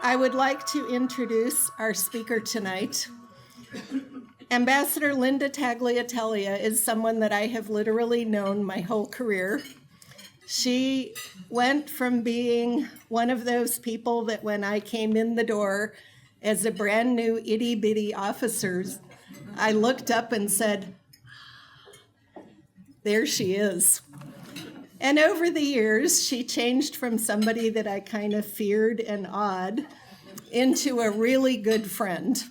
I would like to introduce our speaker tonight. Ambassador Linda Taglialatela is someone that I have literally known my whole career. She went from being one of those people that when I came in the door as a brand new itty bitty officer, I looked up and said, there she is. And over the years, she changed from somebody that I kind of feared and awed into a really good friend.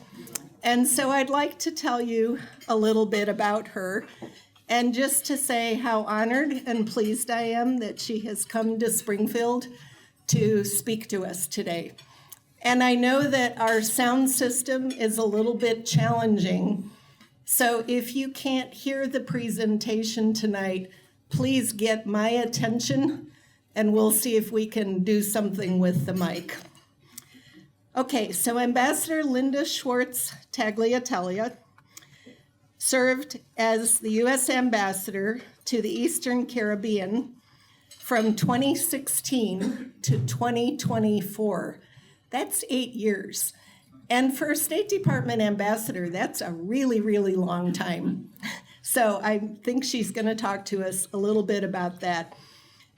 And so I'd like to tell you a little bit about her and just to say how honored and pleased I am that she has come to Springfield to speak to us today. And I know that our sound system is a little bit challenging. So if you can't hear the presentation tonight, please get my attention and we'll see if we can do something with the mic. Okay, so Ambassador Linda Schwartz Taglialatela served as the U.S. Ambassador to the Eastern Caribbean from 2016 to 2024. That's 8 years. And for a State Department ambassador, that's a really, really long time. So I think she's going to talk to us a little bit about that.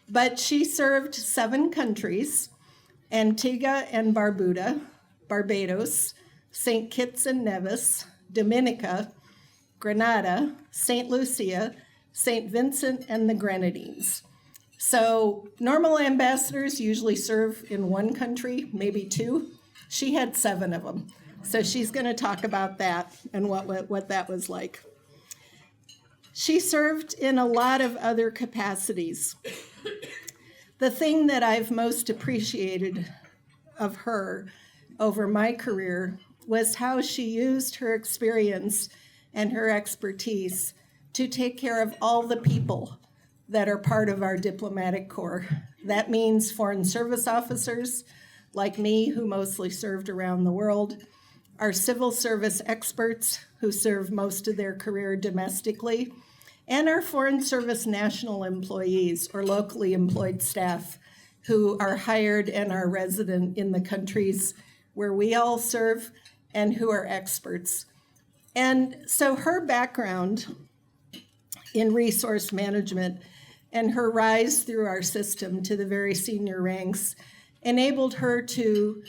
But she served 7 countries: Antigua and Barbuda, Barbados, St. Kitts and Nevis, Dominica, Grenada, St. Lucia, St. Vincent, and the Grenadines. So normal ambassadors usually serve in one country, maybe 2. She had 7 of them. So she's going to talk about that and what that was like. She served in a lot of other capacities. The thing that I've most appreciated of her over my career was how she used her experience and her expertise to take care of all the people that are part of our diplomatic corps. That means foreign service officers like me, who mostly served around the world, our civil service experts who serve most of their career domestically, and our Foreign Service national employees or locally employed staff who are hired and are resident in the countries where we all serve and who are experts. And so her background in resource management and her rise through our system to the very senior ranks enabled her to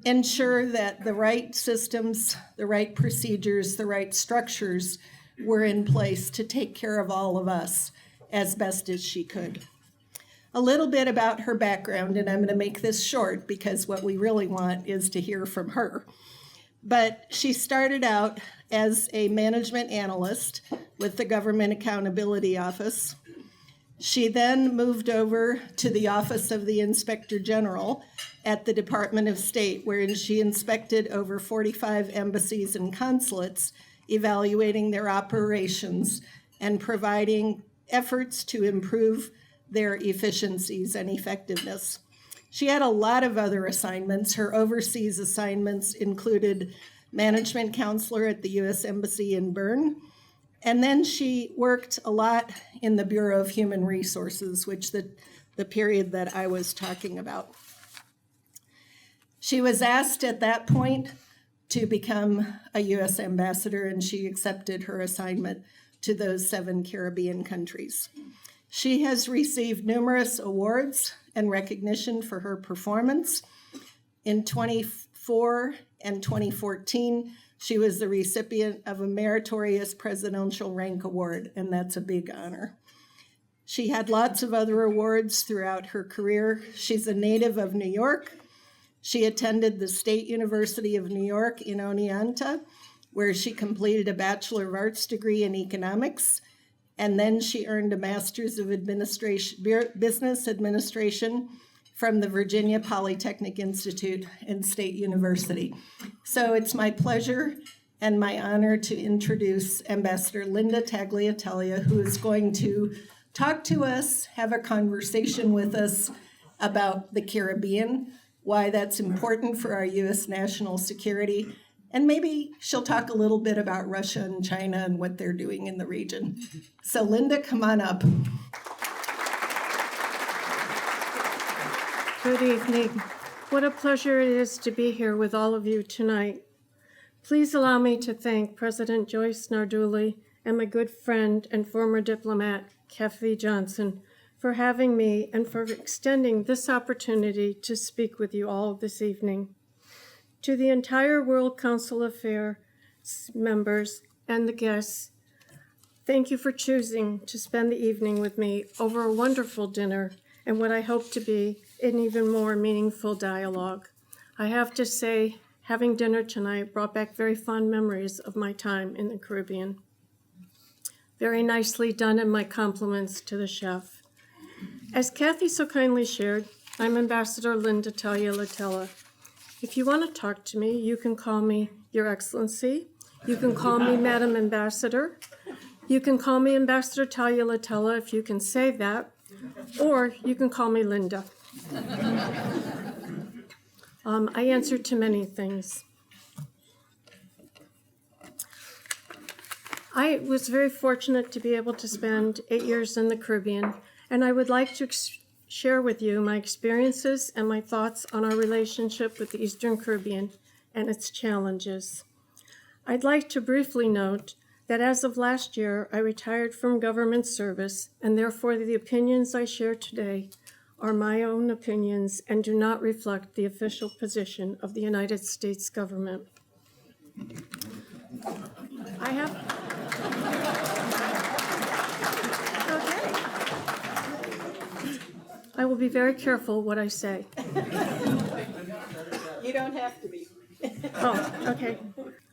ensure that the right systems, the right procedures, the right structures were in place to take care of all of us as best as she could. A little bit about her background, and I'm going to make this short because what we really want is to hear from her. But she started out as a management analyst with the Government Accountability Office. She then moved over to the Office of the Inspector General at the Department of State, wherein she inspected over 45 embassies and consulates, evaluating their operations and providing efforts to improve their efficiencies and effectiveness. She had a lot of other assignments. Her overseas assignments included management counselor at the U.S. Embassy in Bern, and then she worked a lot in the Bureau of Human Resources, which the period that I was talking about. She was asked at that point to become a U.S. ambassador, and she accepted her assignment to those 7 Caribbean countries. She has received numerous awards and recognition for her performance. In 2004 and 2014, she was the recipient of a Meritorious Presidential Rank Award, and that's a big honor. She had lots of other awards throughout her career. She's a native of New York. She attended the State University of New York in Oneonta, where she completed a Bachelor of Arts degree in economics, and then she earned a Master's of Business Administration from the Virginia Polytechnic Institute and State University. So it's my pleasure and my honor to introduce Ambassador Linda Taglialatela, who is going to talk to us, have a conversation with us about the Caribbean, why that's important for our U.S. national security, and maybe she'll talk a little bit about Russia and China and what they're doing in the region. So Linda, come on up. Good evening. What a pleasure it is to be here with all of you tonight. Please allow me to thank President Joyce Narduli and my good friend and former diplomat, Kathy Johnson, for having me and for extending this opportunity to speak with you all this evening. To the entire World Council of Affairs members and the guests, thank you for choosing to spend the evening with me over a wonderful dinner and what I hope to be an even more meaningful dialogue. I have to say, having dinner tonight brought back very fond memories of my time in the Caribbean. Very nicely done, and my compliments to the chef. As Kathy so kindly shared, I'm Ambassador Linda Taglialatela. If you want to talk to me, you can call me Your Excellency. You can call me Madam Ambassador. You can call me Ambassador Taglialatela if you can say that, or you can call me Linda. I answer to many things. I was very fortunate to be able to spend 8 years in the Caribbean, and I would like to share with you my experiences and my thoughts on our relationship with the Eastern Caribbean and its challenges. I'd like to briefly note that as of last year, I retired from government service, and therefore the opinions I share today are my own opinions and do not reflect the official position of the United States government. I will be very careful what I say. You don't have to be. Oh, okay.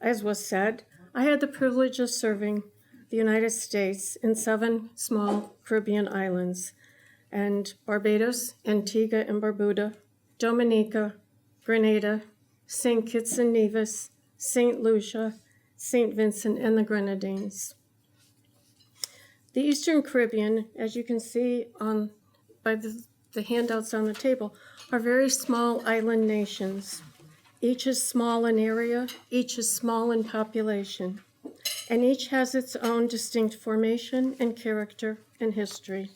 As was said, I had the privilege of serving the United States in 7 small Caribbean islands, and Barbados, Antigua and Barbuda, Dominica, Grenada, St. Kitts and Nevis, St. Lucia, St. Vincent, and the Grenadines. The Eastern Caribbean, as you can see by the handouts on the table, are very small island nations. Each is small in area, each is small in population, and each has its own distinct formation and character and history.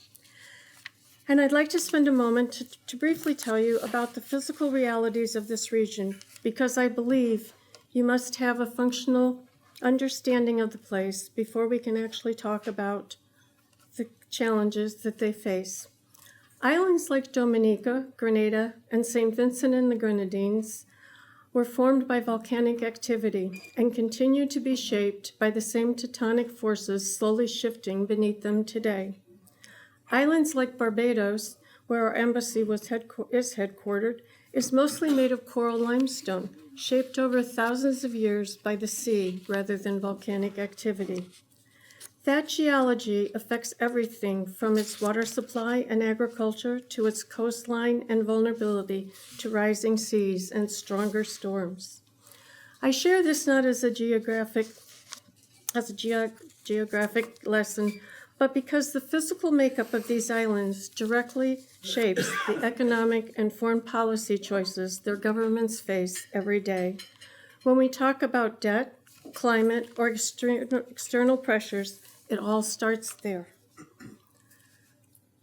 And I'd like to spend a moment to briefly tell you about the physical realities of this region, because I believe you must have a functional understanding of the place before we can actually talk about the challenges that they face. Islands like Dominica, Grenada, and St. Vincent and the Grenadines were formed by volcanic activity and continue to be shaped by the same tectonic forces slowly shifting beneath them today. Islands like Barbados, where our embassy is headquartered, is mostly made of coral limestone, shaped over thousands of years by the sea rather than volcanic activity. That geology affects everything from its water supply and agriculture to its coastline and vulnerability to rising seas and stronger storms. I share this not as a geographic lesson, but because the physical makeup of these islands directly shapes the economic and foreign policy choices their governments face every day. When we talk about debt, climate, or external pressures, it all starts there.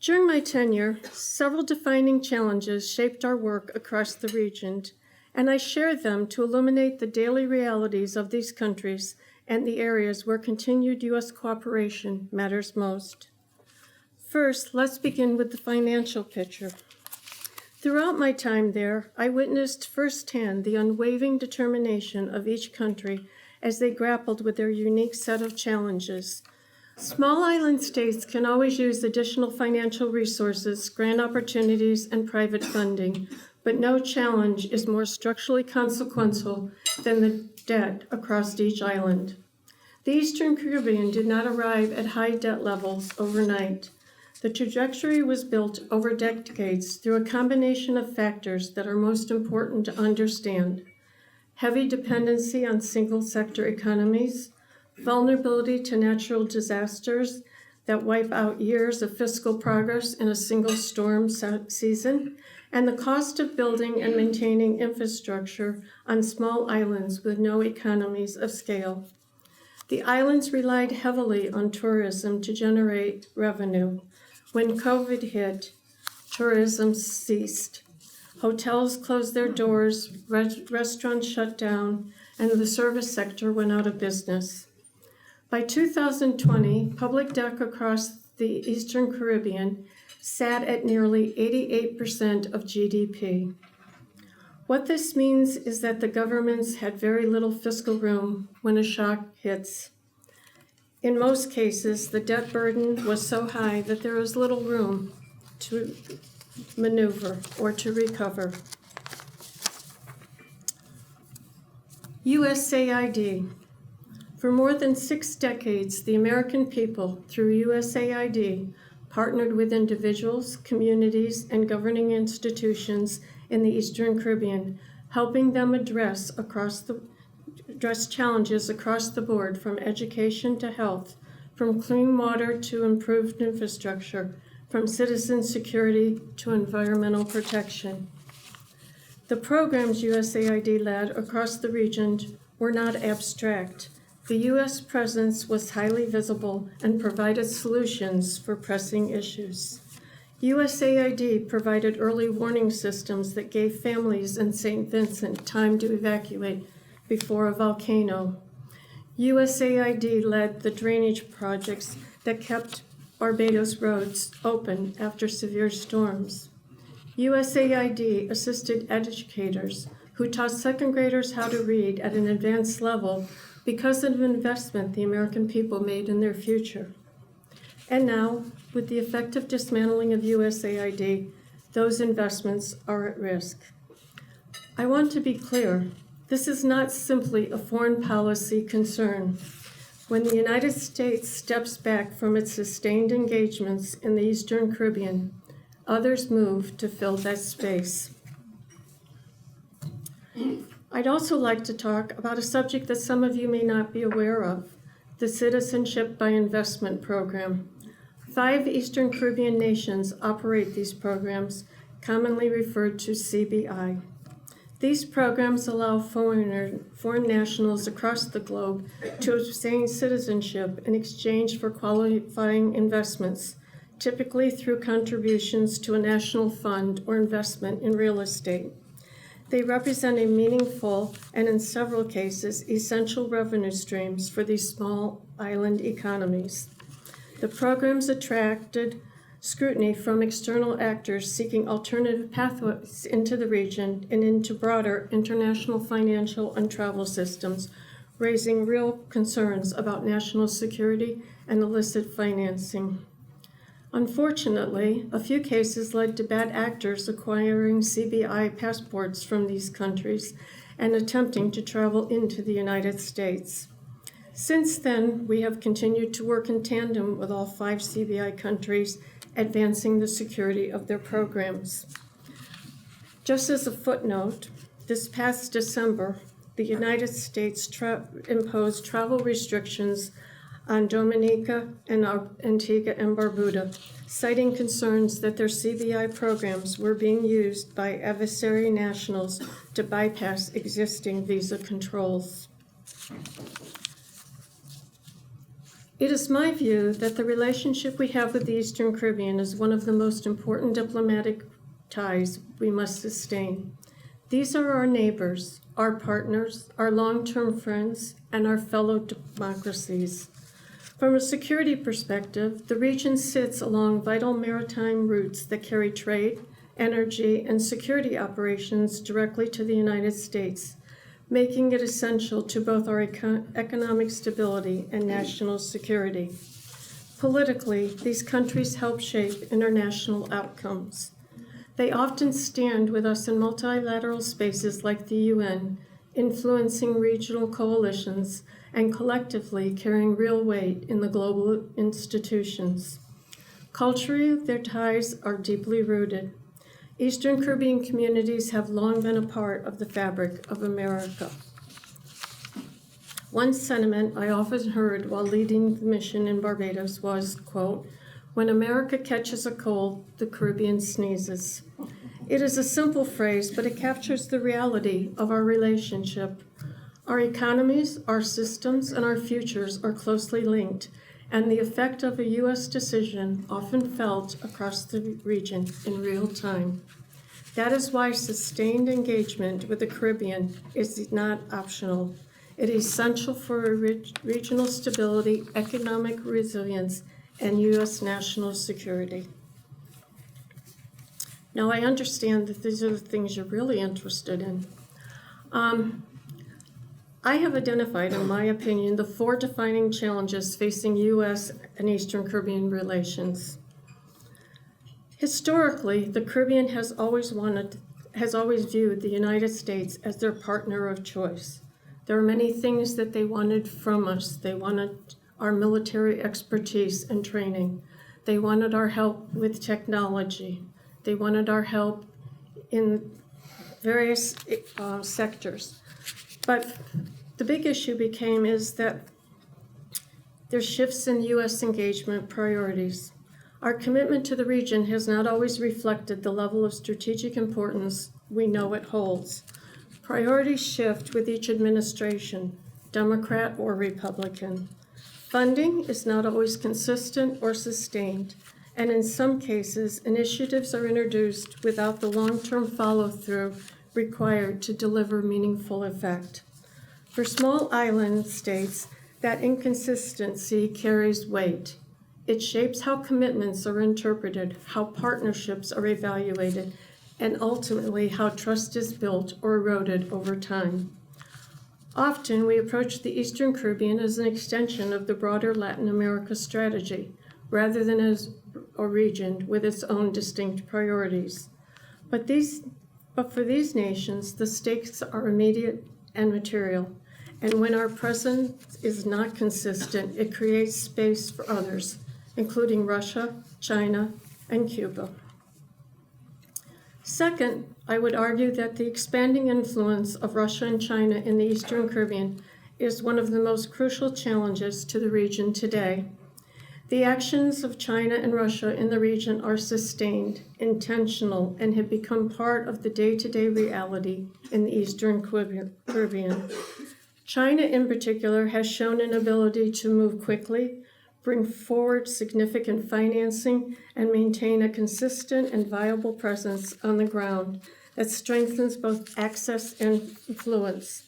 During my tenure, several defining challenges shaped our work across the region, and I share them to illuminate the daily realities of these countries and the areas where continued U.S. cooperation matters most. First, let's begin with the financial picture. Throughout my time there, I witnessed firsthand the unwavering determination of each country as they grappled with their unique set of challenges. Small island states can always use additional financial resources, grant opportunities, and private funding, but no challenge is more structurally consequential than the debt across each island. The Eastern Caribbean did not arrive at high debt levels overnight. The trajectory was built over decades through a combination of factors that are most important to understand: heavy dependency on single-sector economies, vulnerability to natural disasters that wipe out years of fiscal progress in a single storm season, and the cost of building and maintaining infrastructure on small islands with no economies of scale. The islands relied heavily on tourism to generate revenue. When COVID hit, tourism ceased. Hotels closed their doors, restaurants shut down, and the service sector went out of business. By 2020, public debt across the Eastern Caribbean sat at nearly 88% of GDP. What this means is that the governments had very little fiscal room when a shock hits. In most cases, the debt burden was so high that there was little room to maneuver or to recover. USAID. For more than 6 decades, the American people, through USAID, partnered with individuals, communities, and governing institutions in the Eastern Caribbean, helping them address challenges across the board, from education to health, from clean water to improved infrastructure, from citizen security to environmental protection. The programs USAID led across the region were not abstract. The U.S. presence was highly visible and provided solutions for pressing issues. USAID provided early warning systems that gave families in St. Vincent time to evacuate before a volcano. USAID led the drainage projects that kept Barbados roads open after severe storms. USAID assisted educators who taught second graders how to read at an advanced level because of the investment the American people made in their future. And now, with the effective dismantling of USAID, those investments are at risk. I want to be clear, this is not simply a foreign policy concern. When the United States steps back from its sustained engagements in the Eastern Caribbean, others move to fill that space. I'd also like to talk about a subject that some of you may not be aware of, the Citizenship by Investment program. 5 Eastern Caribbean nations operate these programs, commonly referred to CBI. These programs allow foreign nationals across the globe to obtain citizenship in exchange for qualifying investments, typically through contributions to a national fund or investment in real estate. They represent a meaningful and, in several cases, essential revenue streams for these small island economies. The programs attracted scrutiny from external actors seeking alternative pathways into the region and into broader international financial and travel systems, raising real concerns about national security and illicit financing. Unfortunately, a few cases led to bad actors acquiring CBI passports from these countries and attempting to travel into the United States. Since then, we have continued to work in tandem with all 5 CBI countries, advancing the security of their programs. Just as a footnote, this past December, the United States imposed travel restrictions on Dominica and Antigua and Barbuda, citing concerns that their CBI programs were being used by adversary nationals to bypass existing visa controls. It is my view that the relationship we have with the Eastern Caribbean is one of the most important diplomatic ties we must sustain. These are our neighbors, our partners, our long-term friends, and our fellow democracies. From a security perspective, the region sits along vital maritime routes that carry trade, energy, and security operations directly to the United States, making it essential to both our economic stability and national security. Politically, these countries help shape international outcomes. They often stand with us in multilateral spaces like the UN, influencing regional coalitions and collectively carrying real weight in the global institutions. Culturally, their ties are deeply rooted. Eastern Caribbean communities have long been a part of the fabric of America. One sentiment I often heard while leading the mission in Barbados was, quote, "When America catches a cold, the Caribbean sneezes." It is a simple phrase, but it captures the reality of our relationship. Our economies, our systems, and our futures are closely linked, and the effect of a U.S. decision often felt across the region in real time. That is why sustained engagement with the Caribbean is not optional. It is essential for regional stability, economic resilience, and U.S. national security. Now, I understand that these are the things you're really interested in. I have identified, in my opinion, the 4 defining challenges facing U.S. and Eastern Caribbean relations. Historically, the Caribbean has always viewed the United States as their partner of choice. There are many things that they wanted from us. They wanted our military expertise and training. They wanted our help with technology. They wanted our help in various sectors. But the big issue is that there's shifts in U.S. engagement priorities. Our commitment to the region has not always reflected the level of strategic importance we know it holds. Priorities shift with each administration, Democrat or Republican. Funding is not always consistent or sustained, and in some cases, initiatives are introduced without the long-term follow-through required to deliver meaningful effect. For small island states, that inconsistency carries weight. It shapes how commitments are interpreted, how partnerships are evaluated, and ultimately how trust is built or eroded over time. Often, we approach the Eastern Caribbean as an extension of the broader Latin America strategy, rather than as a region with its own distinct priorities. But for these nations, the stakes are immediate and material, and when our presence is not consistent, it creates space for others, including Russia, China, and Cuba. Second, I would argue that the expanding influence of Russia and China in the Eastern Caribbean is one of the most crucial challenges to the region today. The actions of China and Russia in the region are sustained, intentional, and have become part of the day-to-day reality in the Eastern Caribbean. China, in particular, has shown an ability to move quickly, bring forward significant financing, and maintain a consistent and viable presence on the ground that strengthens both access and influence.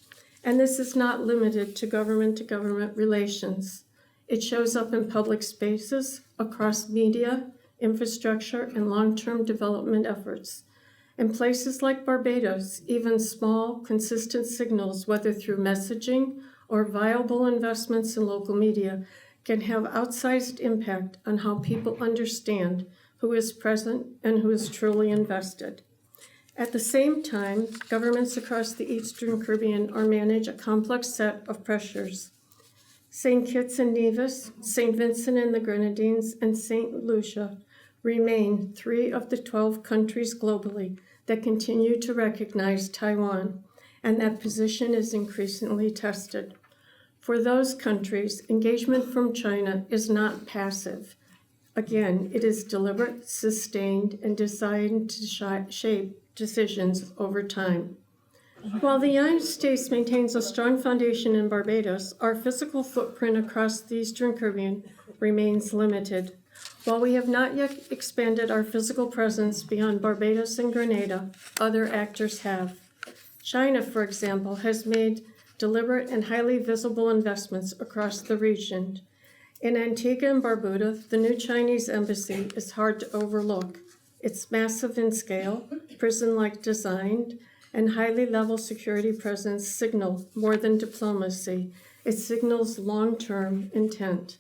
And this is not limited to government relations. It shows up in public spaces, across media, infrastructure, and long-term development efforts. In places like Barbados, even small, consistent signals, whether through messaging or viable investments in local media, can have outsized impact on how people understand who is present and who is truly invested. At the same time, governments across the Eastern Caribbean are managing a complex set of pressures. St. Kitts and Nevis, St. Vincent and the Grenadines, and St. Lucia remain 3 of the 12 countries globally that continue to recognize Taiwan, and that position is increasingly tested. For those countries, engagement from China is not passive. Again, it is deliberate, sustained, and designed to shape decisions over time. While the United States maintains a strong foundation in Barbados, our physical footprint across the Eastern Caribbean remains limited. While we have not yet expanded our physical presence beyond Barbados and Grenada, other actors have. China, for example, has made deliberate and highly visible investments across the region. In Antigua and Barbuda, the new Chinese embassy is hard to overlook. It's massive in scale, prison-like design, and highly level security presence signal more than diplomacy. It signals long-term intent.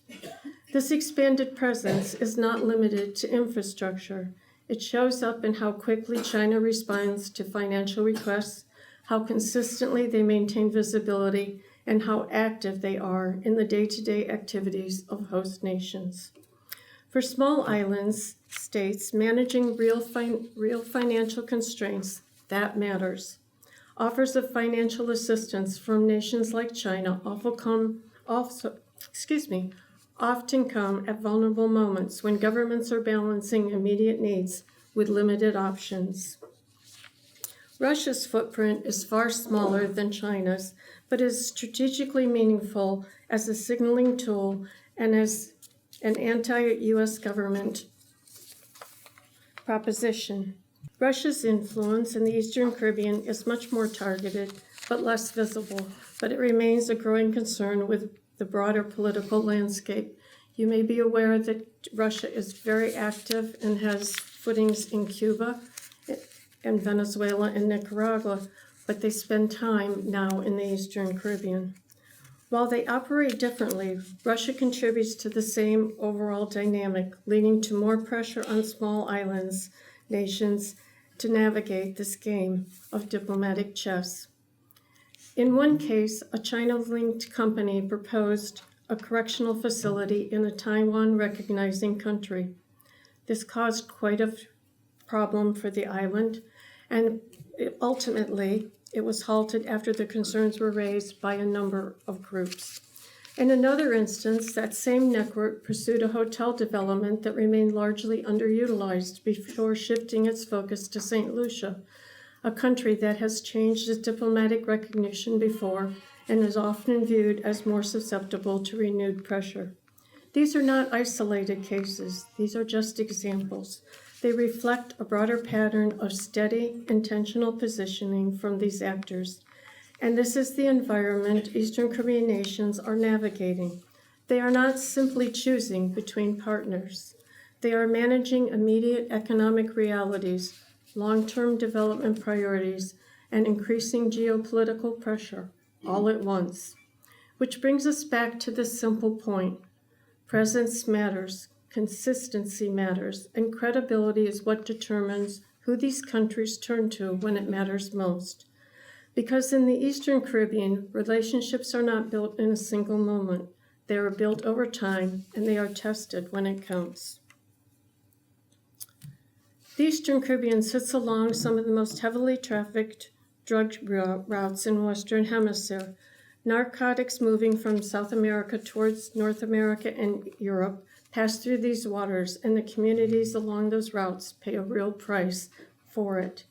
This expanded presence is not limited to infrastructure. It shows up in how quickly China responds to financial requests, how consistently they maintain visibility, and how active they are in the day-to-day activities of host nations. For small islands, states, managing real financial constraints, that matters. Offers of financial assistance from nations like China often come at vulnerable moments when governments are balancing immediate needs with limited options. Russia's footprint is far smaller than China's, but is strategically meaningful as a signaling tool and as an anti-U.S. government proposition. Russia's influence in the Eastern Caribbean is much more targeted but less visible, but it remains a growing concern with the broader political landscape. You may be aware that Russia is very active and has footings in Cuba and Venezuela and Nicaragua, but they spend time now in the Eastern Caribbean. While they operate differently, Russia contributes to the same overall dynamic, leading to more pressure on small islands, nations, to navigate this game of diplomatic chess. In one case, a China-linked company proposed a correctional facility in a Taiwan-recognizing country. This caused quite a problem for the island, and ultimately, it was halted after the concerns were raised by a number of groups. In another instance, that same network pursued a hotel development that remained largely underutilized before shifting its focus to St. Lucia, a country that has changed its diplomatic recognition before and is often viewed as more susceptible to renewed pressure. These are not isolated cases. These are just examples. They reflect a broader pattern of steady, intentional positioning from these actors. And this is the environment Eastern Caribbean nations are navigating. They are not simply choosing between partners. They are managing immediate economic realities, long-term development priorities, and increasing geopolitical pressure all at once. Which brings us back to this simple point. Presence matters, consistency matters, and credibility is what determines who these countries turn to when it matters most. Because in the Eastern Caribbean, relationships are not built in a single moment. They are built over time, and they are tested when it counts. The Eastern Caribbean sits along some of the most heavily trafficked drug routes in the Western Hemisphere. Narcotics moving from South America towards North America and Europe pass through these waters, and the communities along those routes pay a real price for it.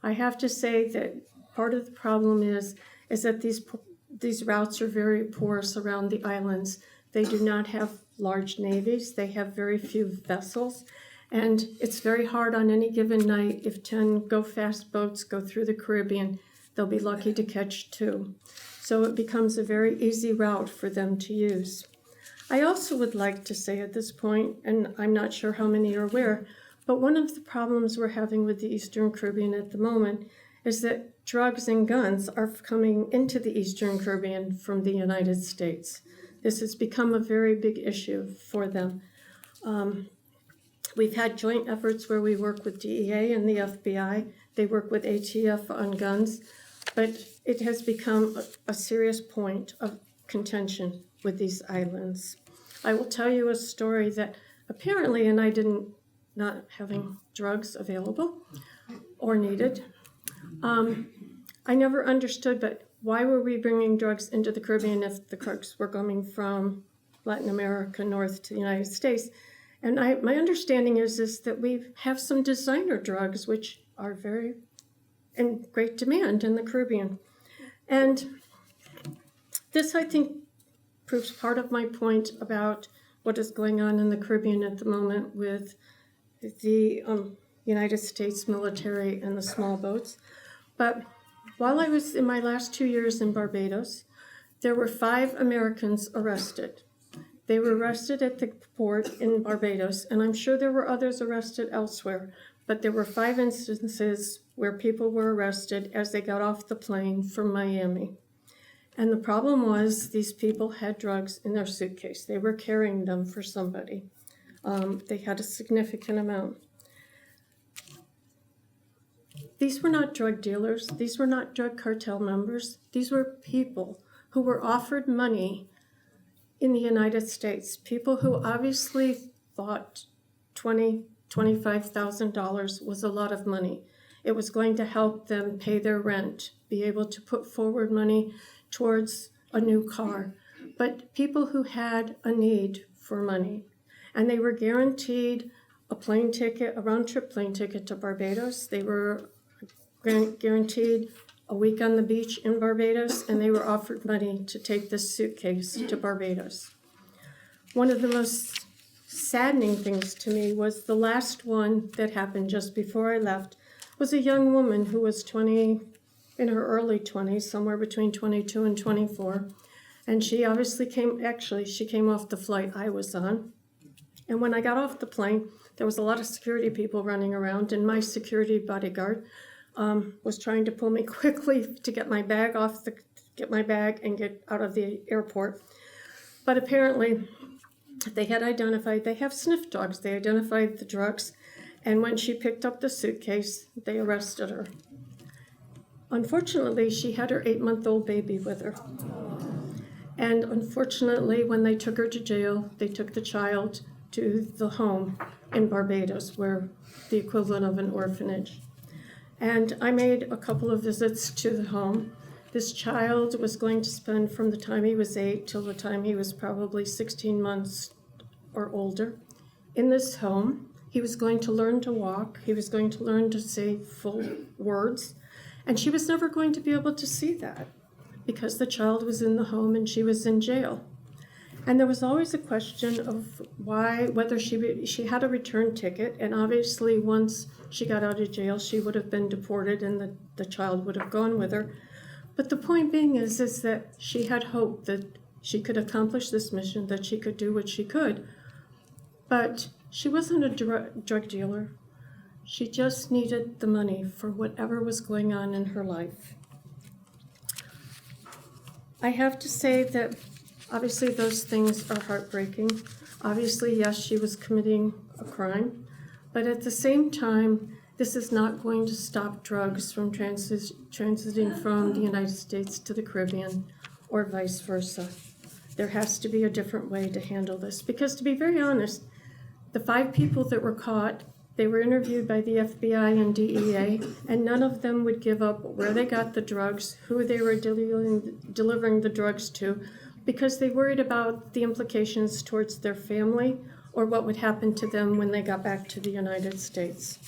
I have to say that part of the problem is that these routes are very porous around the islands. They do not have large navies. They have very few vessels. And it's very hard on any given night. If 10 go-fast boats go through the Caribbean, they'll be lucky to catch 2. So it becomes a very easy route for them to use. I also would like to say at this point, and I'm not sure how many are aware, but one of the problems we're having with the Eastern Caribbean at the moment is that drugs and guns are coming into the Eastern Caribbean from the United States. This has become a very big issue for them. We've had joint efforts where we work with DEA and the FBI. They work with ATF on guns, but it has become a serious point of contention with these islands. I will tell you a story that apparently, and I didn't, not having drugs available or needed, I never understood, but why were we bringing drugs into the Caribbean if the drugs were coming from Latin America north to the United States? And my understanding is that we have some designer drugs which are very in great demand in the Caribbean. And this, I think, proves part of my point about what is going on in the Caribbean at the moment with the United States military and the small boats. But while I was in my last 2 years in Barbados, there were 5 Americans arrested. They were arrested at the port in Barbados, and I'm sure there were others arrested elsewhere, but there were 5 instances where people were arrested as they got off the plane from Miami. And the problem was these people had drugs in their suitcase. They were carrying them for somebody. They had a significant amount. These were not drug dealers. These were not drug cartel members. These were people who were offered money in the United States, people who obviously thought $20,000, $25,000 was a lot of money. It was going to help them pay their rent, be able to put forward money towards a new car. But people who had a need for money, and they were guaranteed a plane ticket, a round-trip plane ticket to Barbados. They were guaranteed a week on the beach in Barbados, and they were offered money to take this suitcase to Barbados. One of the most saddening things to me was the last one that happened just before I left. was a young woman who was in her early 20s, somewhere between 22 and 24. And she obviously she came off the flight I was on. And when I got off the plane, there was a lot of security people running around, and my security bodyguard was trying to pull me quickly to get my bag and get out of the airport. But apparently, they have sniff dogs. They identified the drugs, and when she picked up the suitcase, they arrested her. Unfortunately, she had her 8-month-old baby with her. And unfortunately, when they took her to jail, they took the child to the home in Barbados, where the equivalent of an orphanage. And I made a couple of visits to the home. This child was going to spend from the time he was 8 till the time he was probably 16 months or older in this home. He was going to learn to walk. He was going to learn to say full words. And she was never going to be able to see that because the child was in the home and she was in jail. And there was always a question of whether she had a return ticket, and obviously once she got out of jail, she would have been deported and the child would have gone with her. But the point being is that she had hope that she could accomplish this mission, that she could do what she could. But she wasn't a drug dealer. She just needed the money for whatever was going on in her life. I have to say that obviously those things are heartbreaking. Obviously, yes, she was committing a crime, but at the same time, this is not going to stop drugs from transiting from the United States to the Caribbean or vice versa. There has to be a different way to handle this because, to be very honest, the 5 people that were caught, they were interviewed by the FBI and DEA, and none of them would give up where they got the drugs, who they were delivering the drugs to, because they worried about the implications towards their family or what would happen to them when they got back to the United States.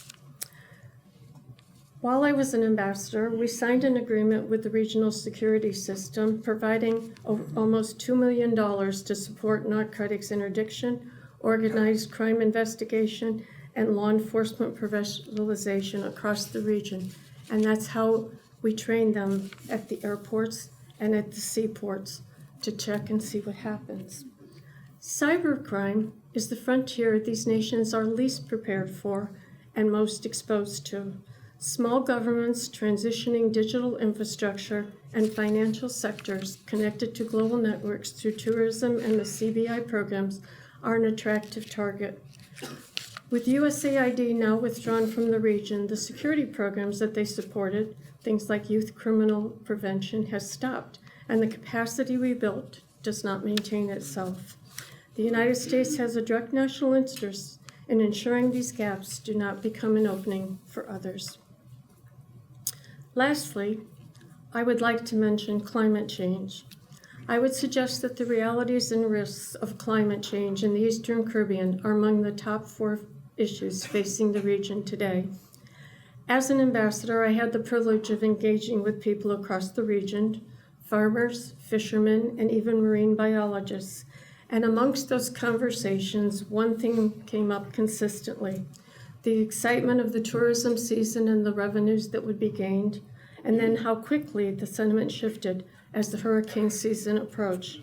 While I was an ambassador, we signed an agreement with the regional security system, providing almost $2 million to support narcotics interdiction, organized crime investigation, and law enforcement professionalization across the region. And that's how we train them at the airports and at the seaports to check and see what happens. Cybercrime is the frontier these nations are least prepared for and most exposed to. Small governments transitioning digital infrastructure and financial sectors connected to global networks through tourism and the CBI programs are an attractive target. With USAID now withdrawn from the region, the security programs that they supported, things like youth criminal prevention, has stopped, and the capacity we built does not maintain itself. The United States has a direct national interest in ensuring these gaps do not become an opening for others. Lastly, I would like to mention climate change. I would suggest that the realities and risks of climate change in the Eastern Caribbean are among the top 4 issues facing the region today. As an ambassador, I had the privilege of engaging with people across the region, farmers, fishermen, and even marine biologists. And amongst those conversations, one thing came up consistently: the excitement of the tourism season and the revenues that would be gained, and then how quickly the sentiment shifted as the hurricane season approached.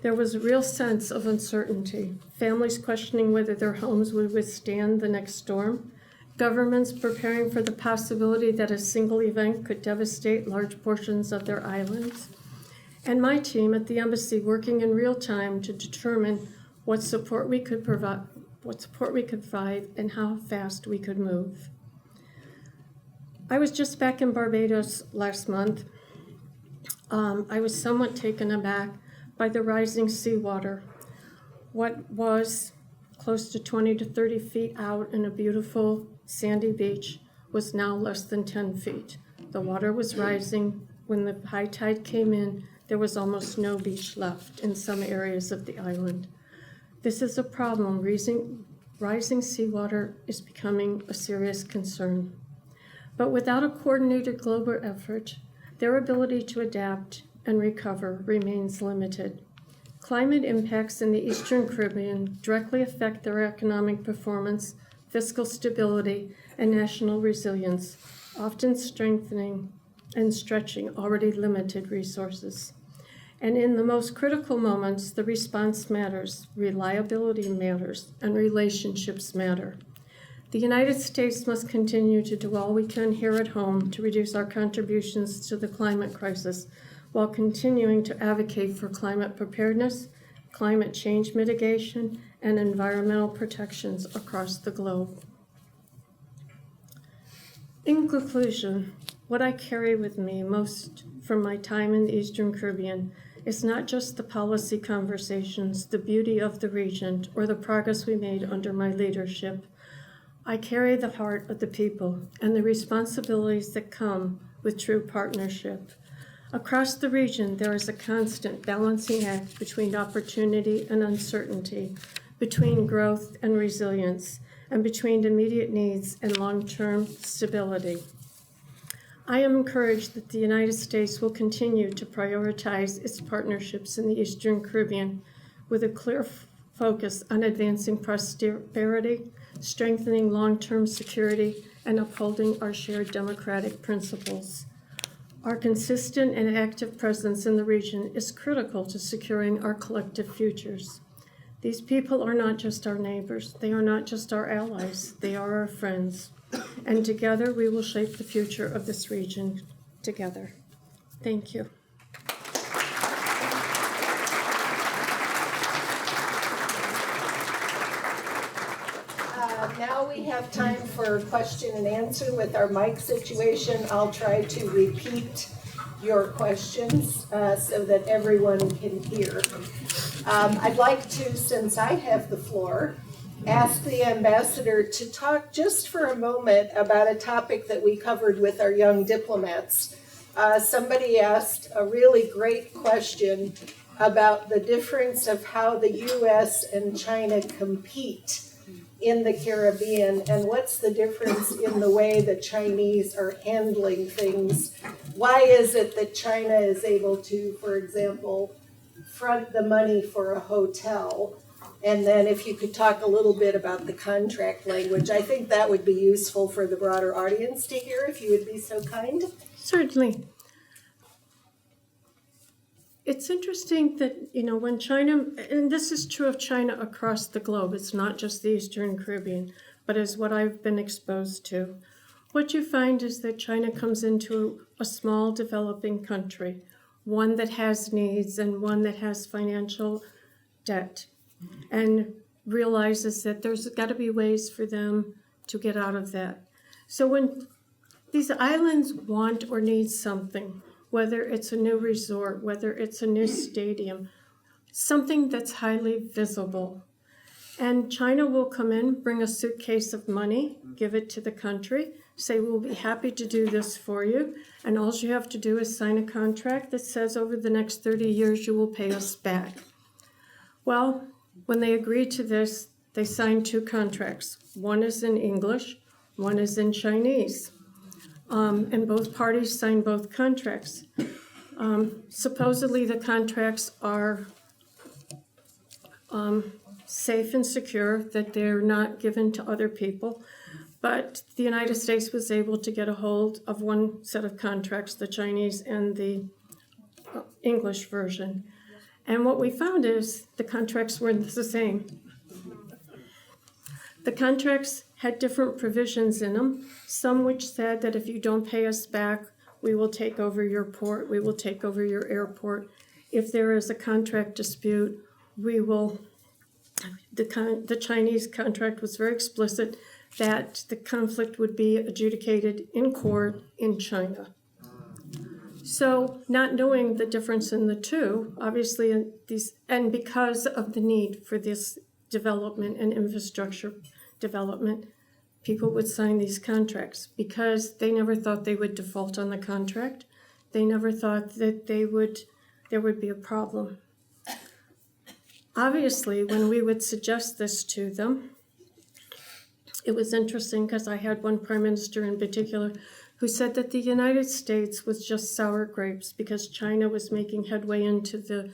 There was a real sense of uncertainty, families questioning whether their homes would withstand the next storm, governments preparing for the possibility that a single event could devastate large portions of their islands, and my team at the embassy working in real time to determine what support we could provide and how fast we could move. I was just back in Barbados last month. I was somewhat taken aback by the rising seawater. What was close to 20 to 30 feet out in a beautiful sandy beach was now less than 10 feet. The water was rising. When the high tide came in, there was almost no beach left in some areas of the island. This is a problem. Rising seawater is becoming a serious concern. But without a coordinated global effort, their ability to adapt and recover remains limited. Climate impacts in the Eastern Caribbean directly affect their economic performance, fiscal stability, and national resilience, often strengthening and stretching already limited resources. And in the most critical moments, the response matters, reliability matters, and relationships matter. The United States must continue to do all we can here at home to reduce our contributions to the climate crisis while continuing to advocate for climate preparedness, climate change mitigation, and environmental protections across the globe. In conclusion, what I carry with me most from my time in the Eastern Caribbean is not just the policy conversations, the beauty of the region, or the progress we made under my leadership. I carry the heart of the people and the responsibilities that come with true partnership. Across the region, there is a constant balancing act between opportunity and uncertainty, between growth and resilience, and between immediate needs and long-term stability. I am encouraged that the United States will continue to prioritize its partnerships in the Eastern Caribbean with a clear focus on advancing prosperity, strengthening long-term security, and upholding our shared democratic principles. Our consistent and active presence in the region is critical to securing our collective futures. These people are not just our neighbors, they are not just our allies, they are our friends. And together we will shape the future of this region together. Thank you. Now we have time for question and answer. With our mic situation, I'll try to repeat your questions so that everyone can hear. I'd like to, since I have the floor, ask the ambassador to talk just for a moment about a topic that we covered with our young diplomats. Somebody asked a really great question about the difference of how the U.S. and China compete in the Caribbean, and what's the difference in the way the Chinese are handling things. Why is it that China is able to, for example, front the money for a hotel? And then if you could talk a little bit about the contract language, I think that would be useful for the broader audience to hear, if you would be so kind. Certainly. It's interesting that, when China, and this is true of China across the globe, it's not just the Eastern Caribbean, but is what I've been exposed to. What you find is that China comes into a small developing country, one that has needs and one that has financial debt, and realizes that there's got to be ways for them to get out of that. So when these islands want or need something, whether it's a new resort, whether it's a new stadium, something that's highly visible. And China will come in, bring a suitcase of money, give it to the country, say, we'll be happy to do this for you, and all you have to do is sign a contract that says over the next 30 years you will pay us back. Well, when they agreed to this, they signed two contracts. One is in English, one is in Chinese. And both parties signed both contracts. Supposedly the contracts are safe and secure, that they're not given to other people. But the United States was able to get a hold of one set of contracts, the Chinese and the English version. And what we found is the contracts weren't the same. The contracts had different provisions in them, some which said that if you don't pay us back, we will take over your port, we will take over your airport. If there is a contract dispute, the Chinese contract was very explicit that the conflict would be adjudicated in court in China. So not knowing the difference in the two, obviously and because of the need for this development and infrastructure development, people would sign these contracts because they never thought they would default on the contract. They never thought that there would be a problem. Obviously, when we would suggest this to them, it was interesting because I had one prime minister in particular who said that the United States was just sour grapes because China was making headway into the